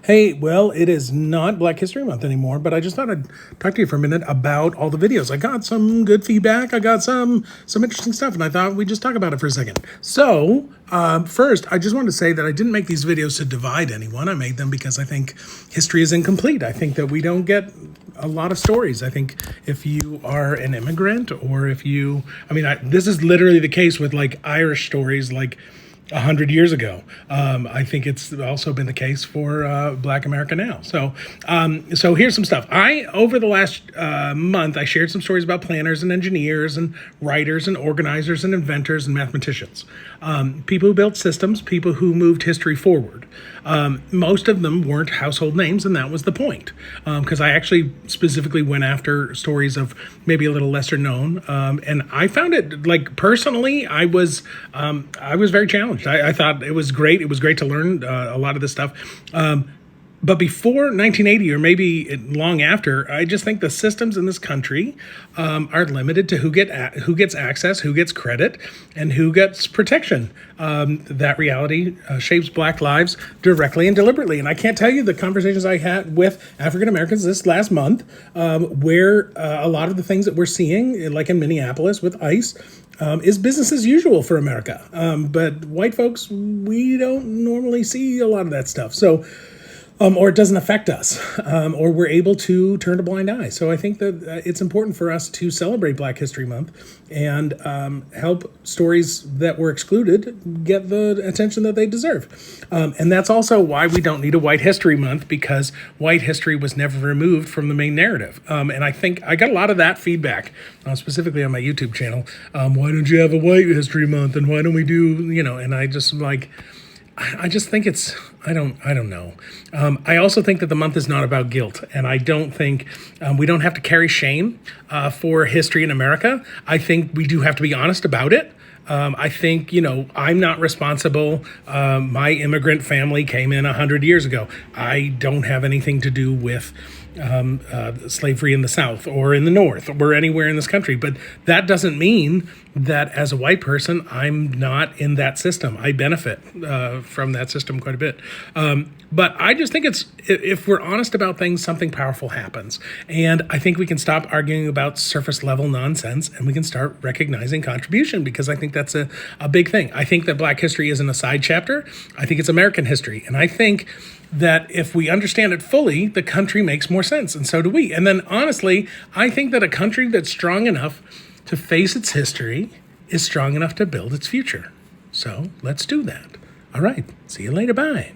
Hey, well, it is not Black History Month anymore, but I just thought I'd talk to you for a minute about all the videos. I got some good feedback. I got some interesting stuff, and I thought we'd just talk about it for a second. So, first, I just wanted to say that I didn't make these videos to divide anyone. I made them because I think history is incomplete. I think that we don't get a lot of stories. I think if you are an immigrant or if you, this is literally the case with like Irish stories, like 100 years ago. I think it's also been the case for Black America now. So here's some stuff. Over the last month, I shared some stories about planners and engineers and writers and organizers and inventors and mathematicians. People who built systems, people who moved history forward. Most of them weren't household names, and that was the point. Because I actually specifically went after stories of maybe a little lesser known. And I found it, like, personally, I was very challenged. I thought it was great. It was great to learn a lot of this stuff. But before 1980, or maybe long after, I just think the systems in this country are limited to who gets access, who gets credit, and who gets protection. That reality shapes Black lives directly and deliberately. And I can't tell you the conversations I had with African Americans this last month, where a lot of the things that we're seeing, like in Minneapolis with ICE, is business as usual for America. But white folks, we don't normally see a lot of that stuff. So. Or it doesn't affect us, or we're able to turn a blind eye. So I think that it's important for us to celebrate Black History Month and help stories that were excluded get the attention that they deserve. And that's also why we don't need a White History Month, because white history was never removed from the main narrative. And I think I got a lot of that feedback, specifically on my YouTube channel. Why don't you have a White History Month? And why don't we do, and I just think it's, I don't know. I also think that the month is not about guilt. And I don't think we don't have to carry shame for history in America. I think we do have to be honest about it. I think, I'm not responsible. My immigrant family came in 100 years ago. I don't have anything to do with slavery in the South or in the North or anywhere in this country. But that doesn't mean that as a white person, I'm not in that system. I benefit from that system quite a bit. But I just think if we're honest about things, something powerful happens. And I think we can stop arguing about surface level nonsense and we can start recognizing contribution, because I think that's a big thing. I think that Black history isn't a side chapter. I think it's American history. And I think that if we understand it fully, the country makes more sense, and so do we. And then honestly, I think that a country that's strong enough to face its history is strong enough to build its future. So let's do that. All right. See you later. Bye.